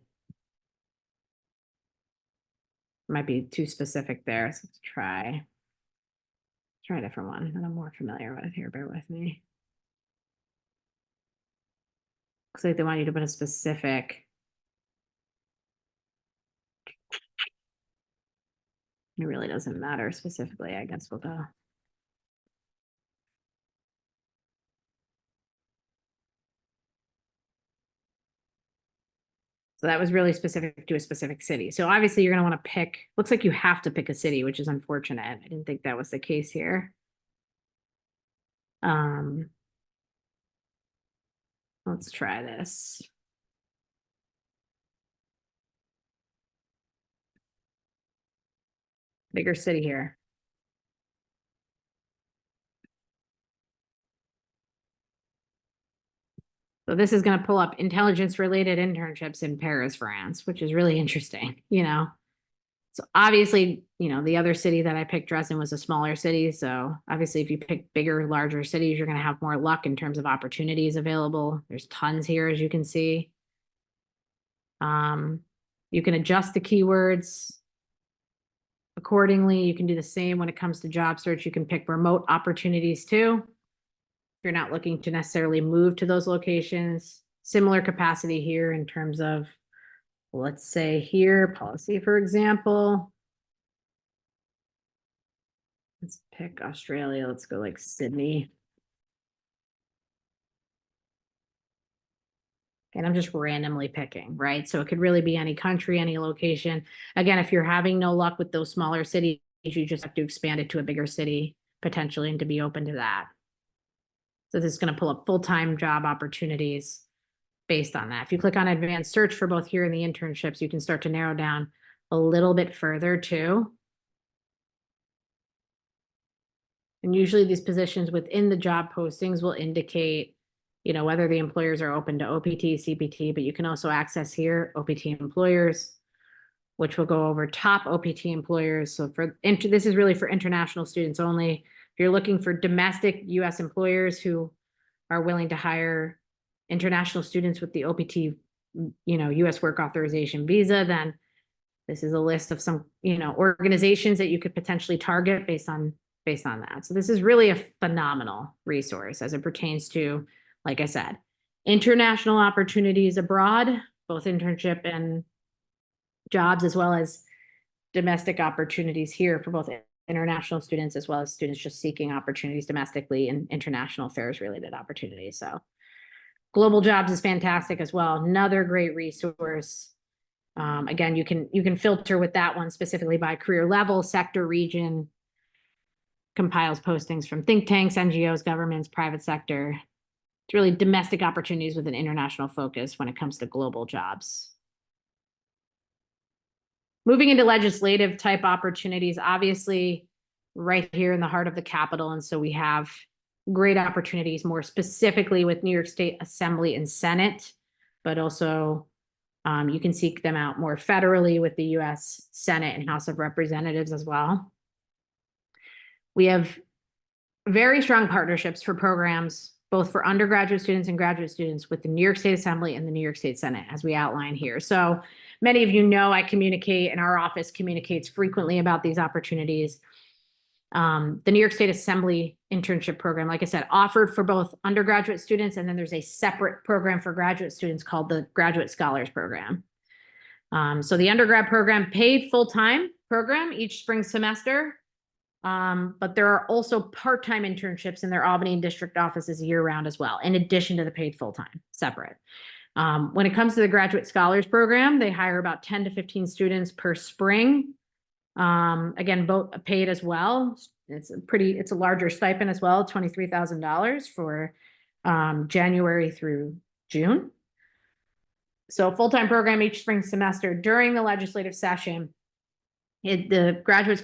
might be too specific there. So let's try a different one that I'm more familiar with here. Bear with me. Looks like they want you to put a specific. It really doesn't matter specifically. I guess we'll go. So that was really specific to a specific city. So obviously you're going to want to pick, looks like you have to pick a city, which is unfortunate. I didn't think that was the case here. Let's try this. Bigger city here. So this is going to pull up intelligence related internships in Paris, France, which is really interesting, So obviously, the other city that I picked, Dresden, was a smaller city. So obviously if you pick bigger, larger cities, you're going to have more luck in terms of opportunities available. There's tons here, as you can see. You can adjust the keywords accordingly. You can do the same when it comes to job search. You can pick remote opportunities too. If you're not looking to necessarily move to those locations. Similar capacity here in terms of, let's say here, policy, for example. Let's pick Australia. Let's go like Sydney. And I'm just randomly picking, right? So it could really be any country, any location. Again, if you're having no luck with those smaller cities, you just have to expand it to a bigger city potentially and to be open to that. So this is going to pull up full-time job opportunities based on that. If you click on advanced search for both here and the internships, you can start to narrow down a little bit further too. And usually these positions within the job postings will indicate, whether the employers are open to OPT, CPT, but you can also access here OPT employers, which will go over top OPT employers. So this is really for international students only. If you're looking for domestic US employers who are willing to hire international students with the OPT, US work authorization visa, then this is a list of some, organizations that you could potentially target based on that. So this is really a phenomenal resource as it pertains to, like I said, international opportunities abroad, both internship and jobs, as well as domestic opportunities here for both international students as well as students just seeking opportunities domestically and international affairs related opportunities. So Global Jobs is fantastic as well. Another great resource. Again, you can filter with that one specifically by career level, sector, region, compiles postings from think tanks, NGOs, governments, private sector. It's really domestic opportunities with an international focus when it comes to global jobs. Moving into legislative type opportunities, obviously right here in the heart of the Capitol. And so we have great opportunities more specifically with New York State Assembly and Senate, but also you can seek them out more federally with the US Senate and House of Representatives as well. We have very strong partnerships for programs, both for undergraduate students and graduate students with the New York State Assembly and the New York State Senate, as we outline here. So many of you know I communicate, and our office communicates frequently about these opportunities. The New York State Assembly internship program, like I said, offered for both undergraduate students, and then there's a separate program for graduate students called the Graduate Scholars Program. So the undergrad program paid full-time program each spring semester, but there are also part-time internships in their Albany district offices year-round as well, in addition to the paid full-time, separate. When it comes to the Graduate Scholars Program, they hire about 10 to 15 students per spring. Again, both paid as well. It's a larger stipend as well, $23,000 for January through June. So full-time program each spring semester during the legislative session. The Graduate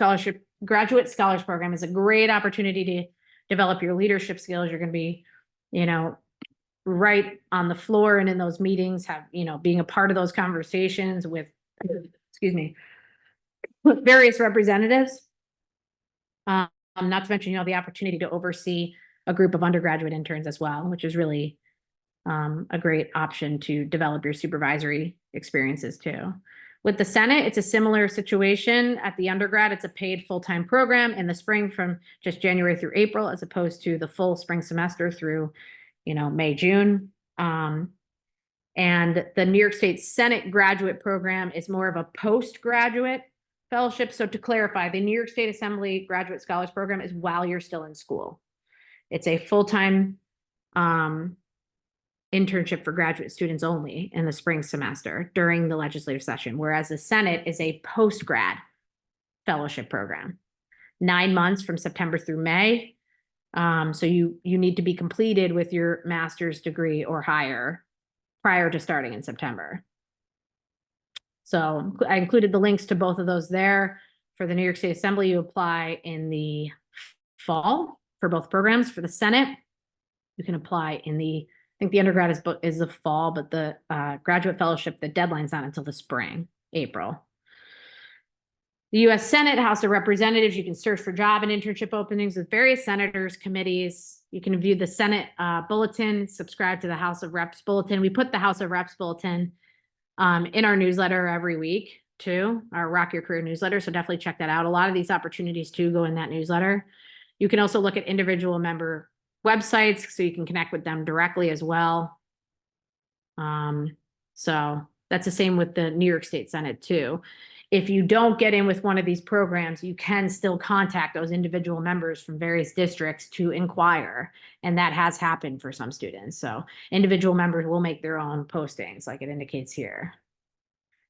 Scholars Program is a great opportunity to develop your leadership skills. You're going to be, right on the floor and in those meetings, being a part of those conversations with, with various representatives. Not to mention, the opportunity to oversee a group of undergraduate interns as well, which is really a great option to develop your supervisory experiences too. With the Senate, it's a similar situation. At the undergrad, it's a paid full-time program in the spring from just January through April, as opposed to the full spring semester through, May, June. And the New York State Senate graduate program is more of a postgraduate fellowship. So to clarify, the New York State Assembly Graduate Scholars Program is while you're still in school. It's a full-time internship for graduate students only in the spring semester during the legislative session, whereas the Senate is a post-grad fellowship program, 9 months from September through May. So you need to be completed with your master's degree or higher prior to starting in September. So I included the links to both of those there. For the New York State Assembly, you apply in the fall for both programs. For the Senate, you can apply in I think the undergrad is the fall, but the graduate fellowship, the deadline's not until the spring, April. The U.S. Senate, House of Representatives, you can search for job and internship openings with various senators, committees. You can view the Senate bulletin, subscribe to the House of Reps bulletin. We put the House of Reps bulletin in our newsletter every week too, our Rock Your Career newsletter. So definitely check that out. A lot of these opportunities too go in that newsletter. You can also look at individual member websites so you can connect with them directly as well. So that's the same with the New York State Senate too. If you don't get in with one of these programs, you can still contact those individual members from various districts to inquire. And that has happened for some students. So individual members will make their own postings like it indicates here,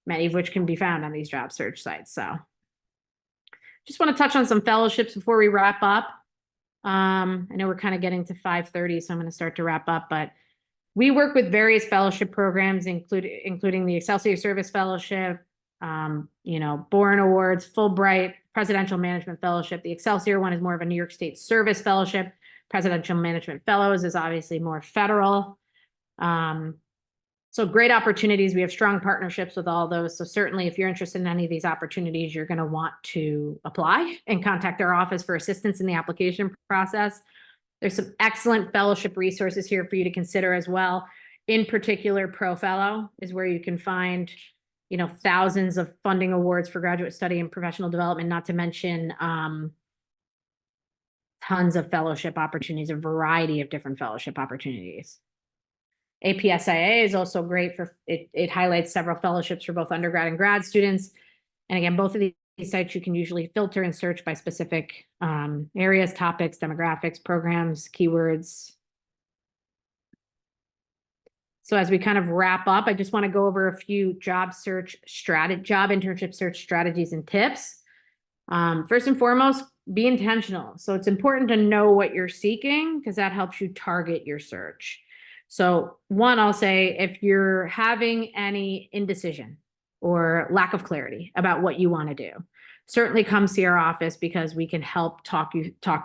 many of which can be found on these job search sites. So just want to touch on some fellowships before we wrap up. I know we're kind of getting to 5:30, so I'm going to start to wrap up, but we work with various fellowship programs, including the Excelsior Service Fellowship, Boren Awards, Fulbright, Presidential Management Fellowship. The Excelsior one is more of a New York State Service Fellowship. Presidential Management Fellows is obviously more federal. So great opportunities. We have strong partnerships with all those. So certainly if you're interested in any of these opportunities, you're going to want to apply and contact our office for assistance in the application process. There's some excellent fellowship resources here for you to consider as well. In particular, ProFellow is where you can find, thousands of funding awards for graduate study and professional development, not to mention tons of fellowship opportunities, a variety of different fellowship opportunities. APSIA is also great for it highlights several fellowships for both undergrad and grad students. And again, both of these sites, you can usually filter and search by specific areas, topics, demographics, programs, keywords. So as we kind of wrap up, I just want to go over a few job internship search strategies and tips. First and foremost, be intentional. So it's important to know what you're seeking because that helps you target your search. So one, I'll say if you're having any indecision or lack of clarity about what you want to do, certainly come see our office because we can help talk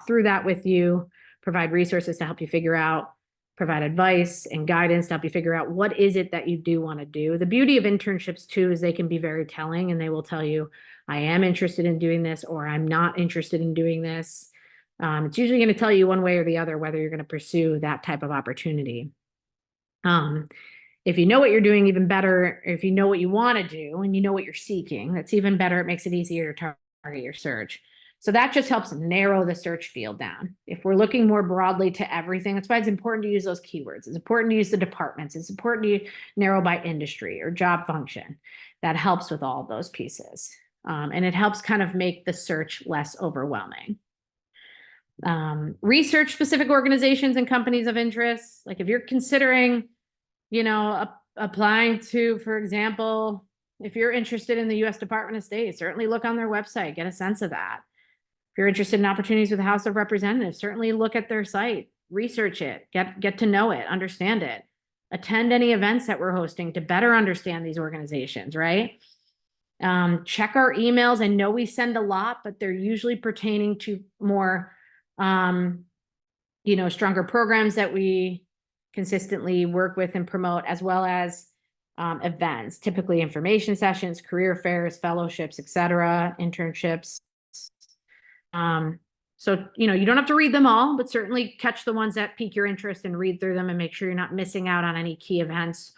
through that with you, provide resources to help you figure out, provide advice and guidance to help you figure out what is it that you do want to do. The beauty of internships too is they can be very telling and they will tell you, I am interested in doing this or I'm not interested in doing this. It's usually going to tell you one way or the other whether you're going to pursue that type of opportunity. If you know what you're doing, even better. If you know what you want to do and you know what you're seeking, that's even better. It makes it easier to target your search. So that just helps narrow the search field down. If we're looking more broadly to everything, that's why it's important to use those keywords. It's important to use the departments. It's important to narrow by industry or job function. That helps with all of those pieces. And it helps kind of make the search less overwhelming. Research specific organizations and companies of interest. Like if you're considering, applying to, for example, if you're interested in the U.S. Department of State, certainly look on their website, get a sense of that. If you're interested in opportunities with the House of Representatives, certainly look at their site, research it, get to know it, understand it. Attend any events that we're hosting to better understand these organizations, right? Check our emails. I know we send a lot, but they're usually pertaining to more, stronger programs that we consistently work with and promote, as well as events, typically information sessions, career fairs, fellowships, etc., internships. So, you don't have to read them all, but certainly catch the ones that pique your interest and read through them and make sure you're not missing out on any key events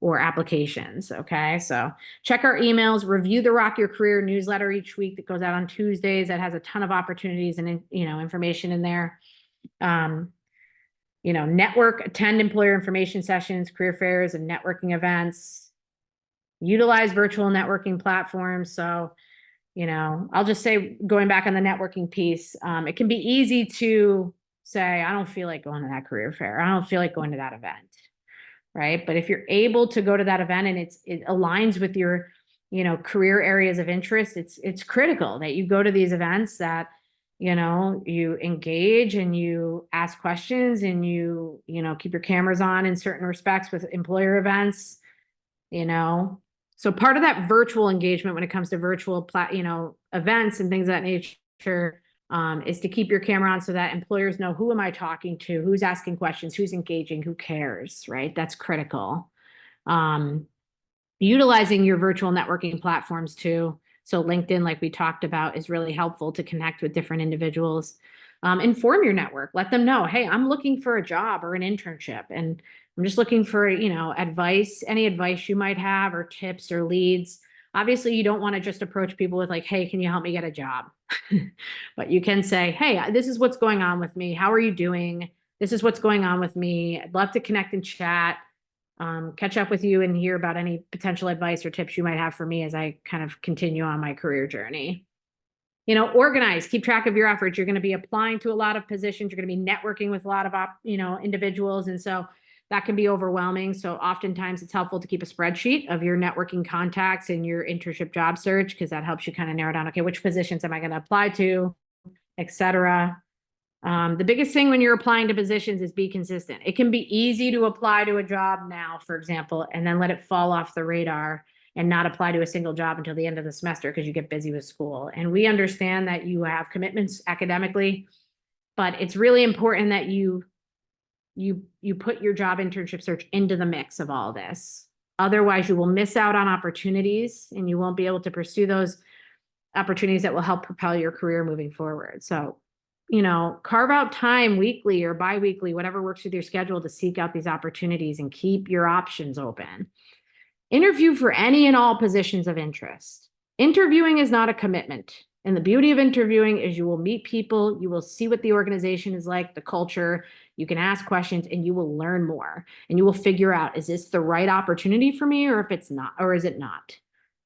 or applications. Okay. So check our emails, review the Rock Your Career newsletter each week that goes out on Tuesdays. That has a ton of opportunities and, information in there. Network, attend employer information sessions, career fairs, and networking events. Utilize virtual networking platforms. So, I'll just say, going back on the networking piece, it can be easy to say, I don't feel like going to that career fair. I don't feel like going to that event. Right. But if you're able to go to that event and it aligns with your, career areas of interest, it's critical that you go to these events, that, you engage and you ask questions and you keep your cameras on in certain respects with employer events, So part of that virtual engagement when it comes to virtual, events and things of that nature, is to keep your camera on so that employers know, who am I talking to, who's asking questions, who's engaging, who cares, right? That's critical. Utilizing your virtual networking platforms too. So LinkedIn, like we talked about, is really helpful to connect with different individuals. Inform your network. Let them know, hey, I'm looking for a job or an internship, and I'm just looking for, advice, any advice you might have, or tips or leads. Obviously, you don't want to just approach people with like, hey, can you help me get a job? But you can say, hey, this is what's going on with me. How are you doing? This is what's going on with me. I'd love to connect and chat, catch up with you and hear about any potential advice or tips you might have for me as I kind of continue on my career journey. Organize, keep track of your efforts. You're going to be applying to a lot of positions. You're going to be networking with a lot of, individuals. And so that can be overwhelming. So oftentimes it's helpful to keep a spreadsheet of your networking contacts and your internship job search, because that helps you kind of narrow down, okay, which positions am I going to apply to, et cetera. The biggest thing when you're applying to positions is be consistent. It can be easy to apply to a job now, for example, and then let it fall off the radar and not apply to a single job until the end of the semester because you get busy with school. And we understand that you have commitments academically, but it's really important that you put your job internship search into the mix of all this. Otherwise, you will miss out on opportunities and you won't be able to pursue those opportunities that will help propel your career moving forward. So, carve out time weekly or bi-weekly, whatever works with your schedule, to seek out these opportunities and keep your options open. Interview for any and all positions of interest. Interviewing is not a commitment. And the beauty of interviewing is you will meet people, you will see what the organization is like, the culture, you can ask questions, and you will learn more. And you will figure out, is this the right opportunity for me, or if it's not, or is it not?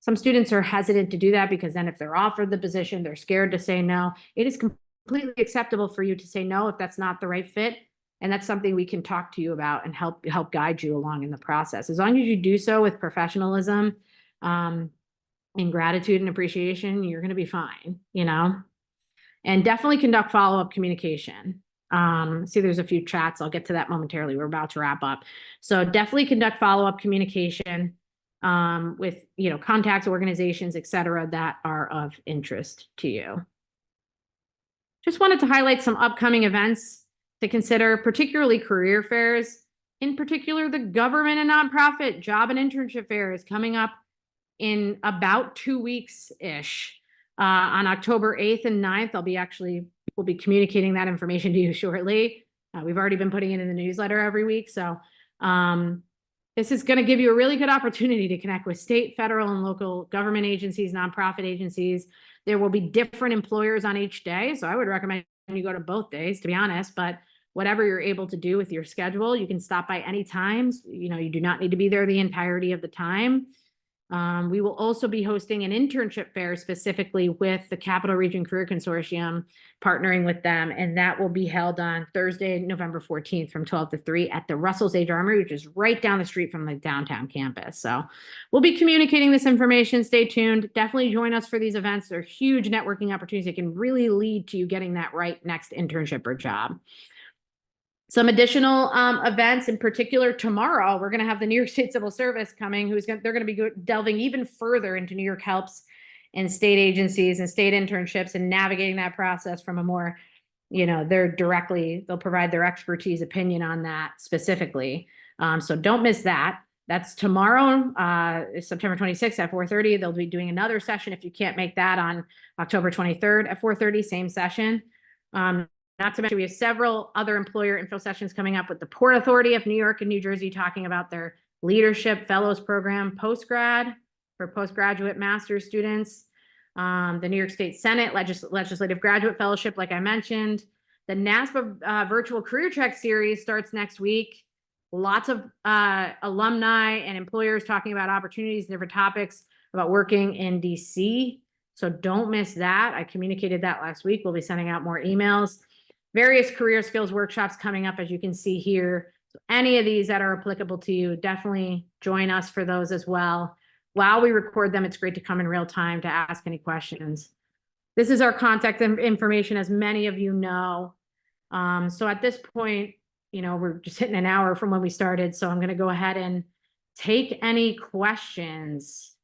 Some students are hesitant to do that because then if they're offered the position, they're scared to say no. It is completely acceptable for you to say no if that's not the right fit. And that's something we can talk to you about and help guide you along in the process. As long as you do so with professionalism, and gratitude and appreciation, you're going to be fine, you know? And definitely conduct follow-up communication. See, there's a few chats. I'll get to that momentarily. We're about to wrap up. So definitely conduct follow-up communication with, contacts, organizations, et cetera, that are of interest to you. Just wanted to highlight some upcoming events to consider, particularly career fairs. In particular, the government and nonprofit job and internship fair is coming up in about 2 weeks-ish. On October 8th and 9th, we'll be communicating that information to you shortly. We've already been putting it in the newsletter every week. So this is going to give you a really good opportunity to connect with state, federal, and local government agencies, nonprofit agencies. There will be different employers on each day. So I would recommend you go to both days, to be honest, but whatever you're able to do with your schedule, you can stop by any times. You do not need to be there the entirety of the time. We will also be hosting an internship fair specifically with the Capital Region Career Consortium, partnering with them, and that will be held on Thursday, November 14th from 12 to 3 at the Russell Sage Armory, which is right down the street from the downtown campus. So we'll be communicating this information. Stay tuned. Definitely join us for these events. They're huge networking opportunities that can really lead to you getting that right next internship or job. Some additional events, in particular tomorrow, we're going to have the New York State Civil Service coming, they're going to be delving even further into New York helps and state agencies and state internships and navigating that process from a more, they'll provide their expertise opinion on that specifically. So don't miss that. That's tomorrow, September 26th at 4:30. They'll be doing another session if you can't make that on October 23rd at 4:30, same session. Not to mention, we have several other employer info sessions coming up with the Port Authority of New York and New Jersey, talking about their Leadership Fellows Program postgrad for postgraduate master's students. The New York State Senate Legislative Graduate Fellowship, like I mentioned. The NASPA Virtual Career Check Series starts next week. Lots of alumni and employers talking about opportunities and different topics about working in DC. So don't miss that. I communicated that last week. We'll be sending out more emails. Various career skills workshops coming up, as you can see here. So any of these that are applicable to you, definitely join us for those as well. While we record them, it's great to come in real time to ask any questions. This is our contact information, as many of you know. So at this point, we're just hitting an hour from when we started. So I'm going to go ahead and take any questions.